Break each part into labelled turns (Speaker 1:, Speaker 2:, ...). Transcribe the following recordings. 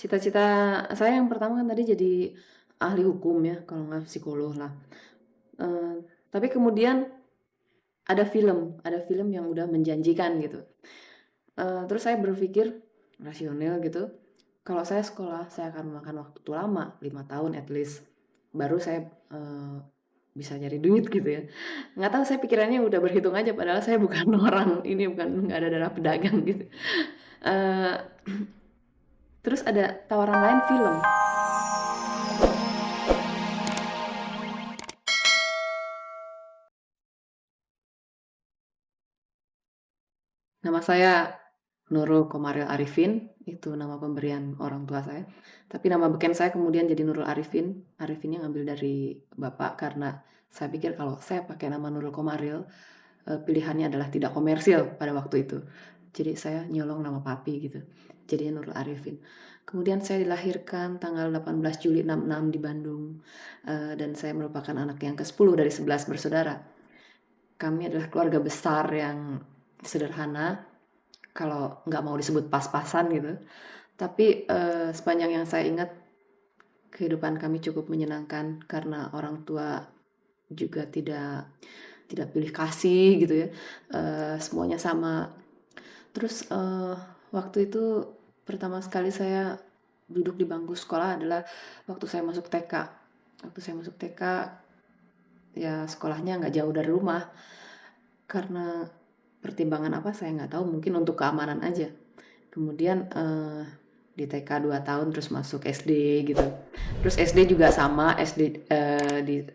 Speaker 1: Cita-cita saya yang pertama kan tadi jadi ahli hukum ya, kalau nggak psikolog lah. Tapi kemudian ada film yang udah menjanjikan gitu. Terus saya berpikir rasional gitu, kalau saya sekolah, saya akan memakan waktu lama, 5 tahun at least, baru saya, bisa nyari duit gitu ya. Nggak tahu saya pikirannya udah berhitung aja, padahal saya bukan orang ini, nggak ada darah pedagang gitu. Eee, Terus ada tawaran lain film. Nama saya Nurul Komaril Arifin, itu nama pemberian orang tua saya. Tapi nama beken saya kemudian jadi Nurul Arifin. Arifinnya ngambil dari bapak karena saya pikir kalau saya pakai nama Nurul Komaril, pilihannya adalah tidak komersil pada waktu itu. Jadi saya nyolong nama papi gitu. Jadinya Nurul Arifin. Kemudian saya dilahirkan tanggal 18 Juli 66 di Bandung. Dan saya merupakan anak yang ke-10 dari 11 bersaudara. Kami adalah keluarga besar yang sederhana, kalau nggak mau disebut pas-pasan gitu. Tapi sepanjang yang saya ingat, kehidupan kami cukup menyenangkan karena orang tua juga tidak tidak pilih kasih gitu ya. Semuanya sama. Terus waktu itu pertama sekali saya duduk di bangku sekolah adalah waktu saya masuk TK. Waktu saya masuk TK, ya sekolahnya nggak jauh dari rumah. Karena pertimbangan apa saya nggak tahu, mungkin untuk keamanan aja. Kemudian di TK 2 tahun terus masuk SD gitu. Terus SD juga sama, SD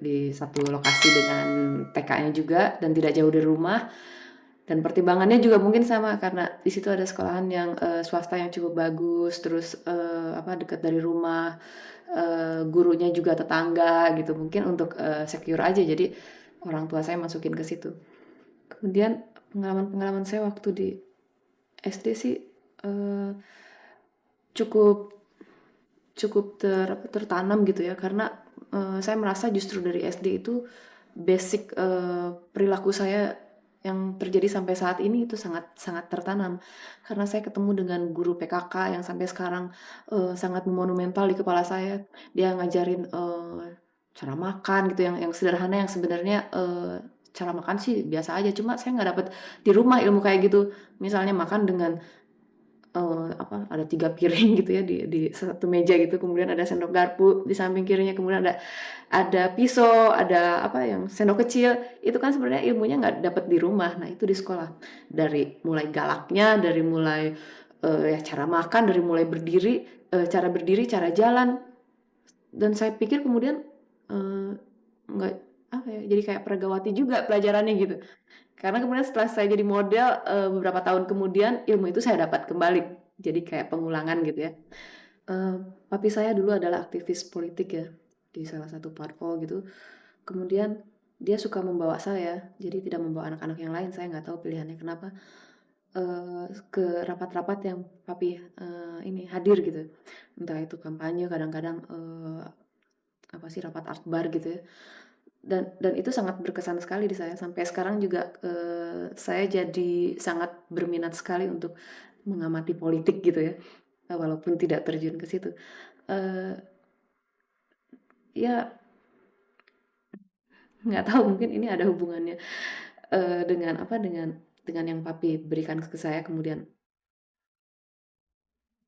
Speaker 1: di satu lokasi dengan TK-nya juga dan tidak jauh dari rumah. Dan pertimbangannya juga mungkin sama karena di situ ada sekolahan yang swasta yang cukup bagus, terus dekat dari rumah, gurunya juga tetangga gitu. Mungkin untuk secure aja, jadi orang tua saya masukin ke situ. Kemudian pengalaman-pengalaman saya waktu di SD sih eh, cukup cukup tertanam gitu ya, karena saya merasa justru dari SD itu basic perilaku saya yang terjadi sampai saat ini itu sangat sangat tertanam, karena saya ketemu dengan guru PKK yang sampai sekarang sangat monumental di kepala saya. Dia ngajarin cara makan gitu yang sederhana, yang sebenarnya cara makan sih biasa aja, cuma saya nggak dapet di rumah ilmu kayak gitu. Misalnya makan dengan ada 3 piring gitu ya di satu meja gitu, kemudian ada sendok garpu di samping kirinya, kemudian ada pisau, ada yang sendok kecil, itu kan sebenarnya ilmunya nggak dapet di rumah. Nah itu di sekolah, dari mulai galaknya, dari mulai ya cara makan, dari mulai berdiri, cara berdiri, cara jalan, dan saya pikir kemudian nggak jadi kayak pergawati juga pelajarannya gitu. Karena kemudian setelah saya jadi model, beberapa tahun kemudian ilmu itu saya dapat kembali, jadi kayak pengulangan gitu ya. Eee, Papi saya dulu adalah aktivis politik ya, di salah satu parpol gitu. Kemudian dia suka membawa saya, jadi tidak membawa anak-anak yang lain, saya nggak tahu pilihannya kenapa, ke rapat-rapat yang papi ini hadir gitu. Entah itu kampanye, kadang-kadang rapat akbar gitu ya. Dan itu sangat berkesan sekali di saya, sampai sekarang juga saya jadi sangat berminat sekali untuk mengamati politik gitu ya, walaupun tidak terjun ke situ. Eee, Ya nggak tahu, mungkin ini ada hubungannya dengan yang papi berikan ke saya. Kemudian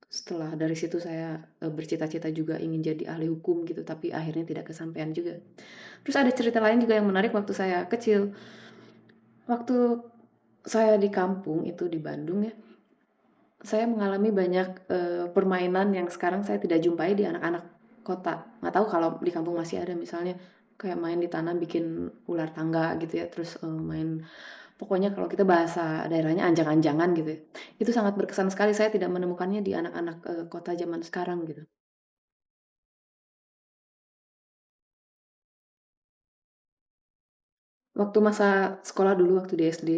Speaker 1: setelah dari situ saya bercita-cita juga ingin jadi ahli hukum gitu, tapi akhirnya tidak kesampaian juga. Terus ada cerita lain juga yang menarik waktu saya kecil. Waktu saya di kampung itu di Bandung ya, saya mengalami banyak permainan yang sekarang saya tidak jumpai di anak-anak kota. Nggak tahu kalau di kampung masih ada, misalnya kayak main di tanah bikin ular tangga gitu ya, terus main, pokoknya kalau kita bahasa daerahnya anjang-anjangan gitu ya. Itu sangat berkesan sekali, saya tidak menemukannya di anak-anak kota zaman sekarang gitu. Waktu masa sekolah dulu, waktu di SD,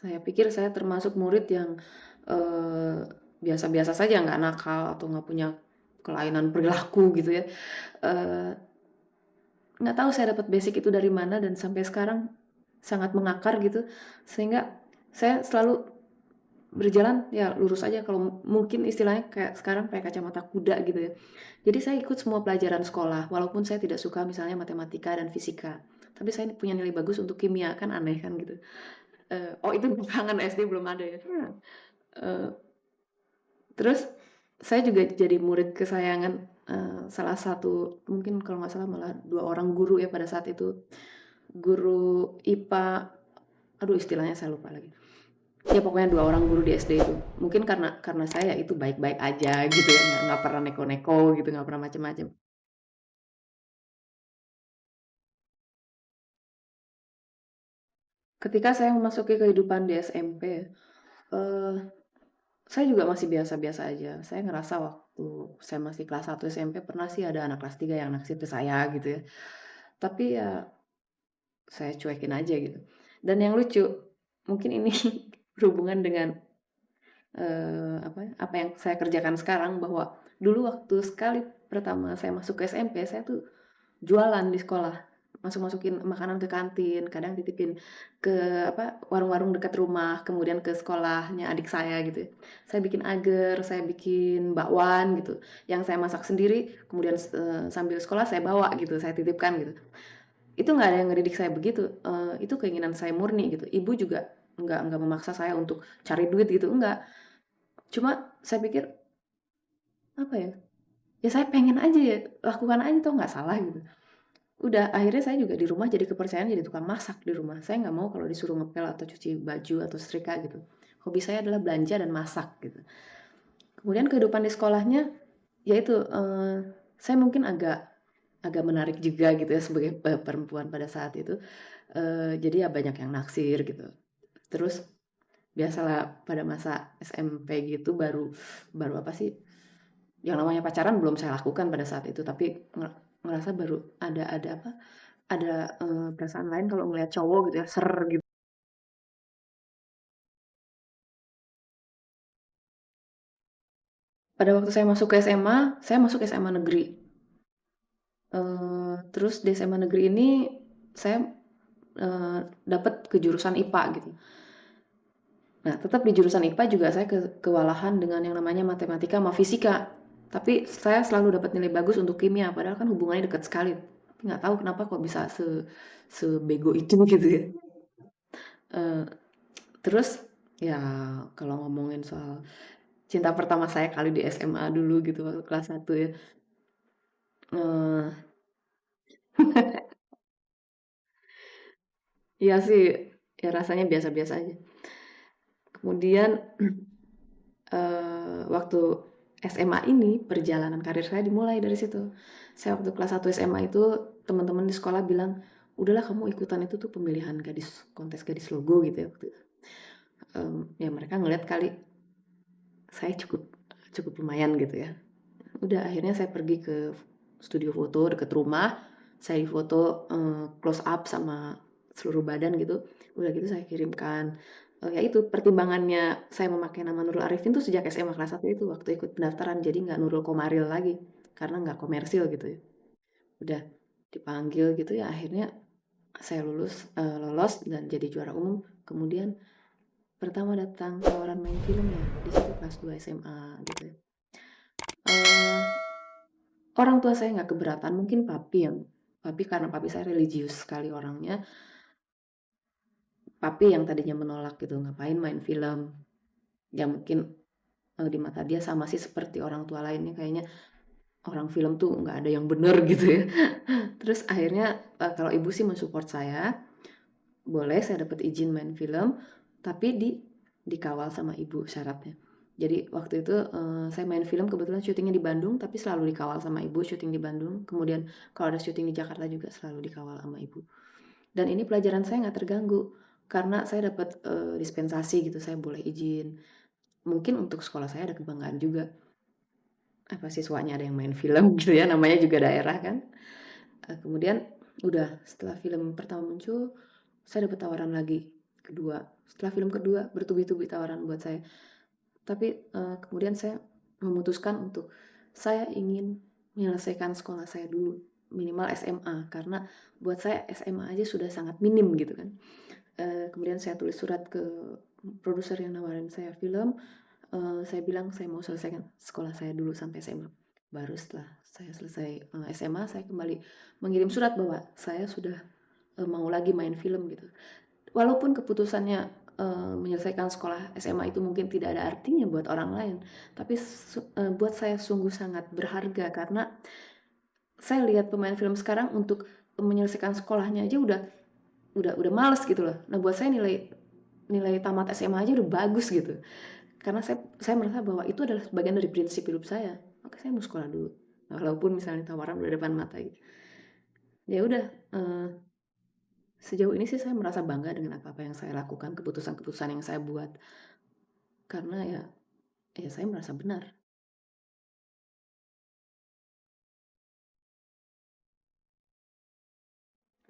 Speaker 1: saya pikir saya termasuk murid yang eee, biasa-biasa saja, nggak nakal atau nggak punya kelainan perilaku gitu ya. Eee, nggak tahu saya dapat basic itu dari mana dan sampai sekarang sangat mengakar gitu, sehingga saya selalu berjalan ya lurus aja, kalau mungkin istilahnya kayak sekarang pakai kacamata kuda gitu ya. Jadi saya ikut semua pelajaran sekolah, walaupun saya tidak suka misalnya matematika dan fisika, tapi saya punya nilai bagus untuk kimia, kan aneh kan gitu. Oh itu belakangan SD belum ada ya. Eee, terus saya juga jadi murid kesayangan, salah satu mungkin kalau nggak salah malah 2 orang guru ya pada saat itu. Guru IPA, aduh istilahnya saya lupa lagi. Ya pokoknya 2 orang guru di SD itu. Mungkin karena saya itu baik-baik aja gitu ya, nggak pernah neko-neko gitu, nggak pernah macem-macem. Ketika saya memasuki kehidupan di SMP ya, eee, saya juga masih biasa-biasa aja. Saya ngerasa waktu saya masih kelas 1 SMP pernah sih ada anak kelas 3 yang naksir ke saya gitu ya. Tapi ya saya cuekin aja gitu. Dan yang lucu, mungkin ini berhubungan dengan, apa yang saya kerjakan sekarang, bahwa dulu waktu sekali pertama saya masuk ke SMP, saya tuh jualan di sekolah, masuk-masukin makanan ke kantin, kadang titipin ke warung-warung dekat rumah, kemudian ke sekolahnya adik saya gitu ya. Saya bikin agar, saya bikin bakwan gitu, yang saya masak sendiri, kemudian sambil sekolah saya bawa gitu, saya titipkan gitu. Itu nggak ada yang ngedidik saya begitu, itu keinginan saya murni gitu. Ibu juga nggak memaksa saya untuk cari duit gitu, enggak. Cuma saya pikir, apa ya, ya saya pengen aja ya, lakukan aja toh nggak salah gitu. Udah, akhirnya saya juga di rumah jadi kepercayaan jadi tukang masak di rumah. Saya nggak mau kalau disuruh ngepel atau cuci baju atau setrika gitu. Hobi saya adalah belanja dan masak gitu. Kemudian kehidupan di sekolahnya, yaitu saya mungkin agak agak menarik juga gitu ya sebagai perempuan pada saat itu. Jadi ya banyak yang naksir gitu. Terus biasalah pada masa SMP gitu baru baru apa sih, yang namanya pacaran belum saya lakukan pada saat itu, tapi ngerasa baru ada apa, ada, perasaan lain kalau ngelihat cowok gitu ya, gitu. Pada waktu saya masuk ke SMA, saya masuk SMA negeri. Terus di SMA negeri ini saya, dapat ke jurusan IPA gitu. Nah, tetap di jurusan IPA juga saya kewalahan dengan yang namanya matematika sama fisika. Tapi saya selalu dapat nilai bagus untuk kimia, padahal kan hubungannya dekat sekali. Tapi nggak tahu kenapa kok bisa sebego itu gitu ya. Eee, terus ya kalau ngomongin soal cinta pertama saya kali di SMA dulu gitu waktu kelas 1 ya, eee, iya sih, ya rasanya biasa-biasa aja. Kemudian, waktu SMA ini perjalanan karir saya dimulai dari situ. Saya waktu kelas 1 SMA itu teman-teman di sekolah bilang, "Udahlah kamu ikutan itu tuh pemilihan gadis kontes gadis logo," gitu ya waktu itu. Ya mereka ngelihat kali saya cukup cukup lumayan gitu ya. Udah akhirnya saya pergi ke studio foto deket rumah, saya foto, close up sama seluruh badan gitu, udah gitu saya kirimkan. Ya itu pertimbangannya saya memakai nama Nurul Arifin tuh sejak SMA kelas 1 itu, waktu ikut pendaftaran, jadi nggak Nurul Komaril lagi, karena nggak komersil gitu ya. Udah dipanggil gitu ya akhirnya saya lolos dan jadi juara umum, kemudian pertama datang tawaran main film ya, di situ kelas 2 SMA gitu ya. Eee Orang tua saya nggak keberatan, mungkin papi karena papi saya religius sekali orangnya, papi yang tadinya menolak gitu, "Ngapain main film?" Ya mungkin, di mata dia sama sih seperti orang tua lainnya kayaknya orang film tuh nggak ada yang bener gitu ya. Terus akhirnya, kalau ibu sih men-support saya, boleh saya dapat izin main film, tapi dikawal sama ibu syaratnya. Jadi waktu itu, saya main film kebetulan syutingnya di Bandung, tapi selalu dikawal sama ibu syuting di Bandung, kemudian kalau ada syuting di Jakarta juga selalu dikawal sama ibu. Dan ini pelajaran saya nggak terganggu, karena saya dapat, dispensasi gitu, saya boleh izin. Mungkin untuk sekolah saya ada kebanggaan juga, apa siswanya ada yang main film gitu ya, namanya juga daerah kan. Kemudian udah setelah film pertama muncul, saya dapat tawaran lagi, kedua. Setelah film kedua bertubi-tubi tawaran buat saya. Tapi, kemudian saya memutuskan untuk saya ingin menyelesaikan sekolah saya dulu, minimal SMA, karena buat saya SMA aja sudah sangat minim gitu kan. kemudian saya tulis surat ke produser yang nawarin saya film, saya bilang saya mau selesaikan sekolah saya dulu sampai SMA. Baru setelah saya selesai, SMA, saya kembali mengirim surat bahwa saya sudah, mau lagi main film gitu. Walaupun keputusannya, menyelesaikan sekolah SMA itu mungkin tidak ada artinya buat orang lain, tapi buat saya sungguh sangat berharga karena saya lihat pemain film sekarang untuk menyelesaikan sekolahnya aja udah males gitu loh. Nah, buat saya nilai nilai tamat SMA aja udah bagus gitu. Karena saya merasa bahwa itu adalah bagian dari prinsip hidup saya. Oke, saya mau sekolah dulu. Walaupun misalnya tawaran udah depan mata gitu. Ya udah, sejauh ini sih saya merasa bangga dengan apa-apa yang saya lakukan, keputusan-keputusan yang saya buat. Karena ya saya merasa benar.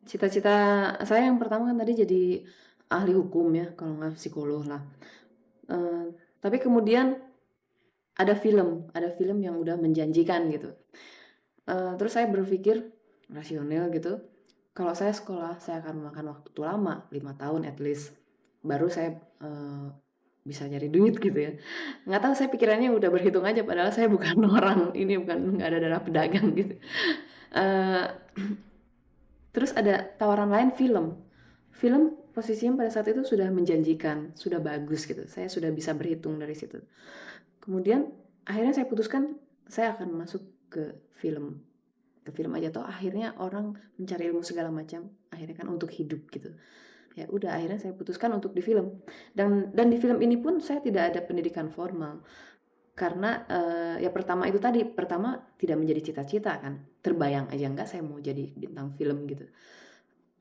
Speaker 1: Cita-cita saya yang pertama kan tadi jadi ahli hukum ya, kalau nggak psikolog lah. Tapi kemudian ada film yang udah menjanjikan gitu. Terus saya berpikir rasional gitu, kalau saya sekolah saya akan memakan waktu lama, 5 tahun at least, baru saya, bisa nyari duit gitu ya. Nggak tahu saya pikirannya udah berhitung aja padahal saya bukan orang ini, bukan nggak ada darah pedagang gitu. Eee, Terus ada tawaran lain film. Film posisinya pada saat itu sudah menjanjikan, sudah bagus gitu, saya sudah bisa berhitung dari situ. Kemudian akhirnya saya putuskan saya akan masuk ke film aja toh akhirnya orang mencari ilmu segala macam, akhirnya kan untuk hidup gitu. Ya udah akhirnya saya putuskan untuk di film. Dan di film ini pun saya tidak ada pendidikan formal. Karena, ya pertama itu tadi, pertama tidak menjadi cita-cita kan, terbayang aja enggak saya mau jadi bintang film gitu.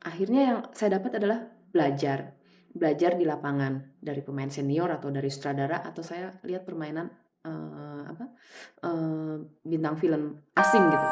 Speaker 1: Akhirnya yang saya dapat adalah belajar. Belajar di lapangan, dari pemain senior atau dari sutradara atau saya lihat permainan, bintang film asing gitu.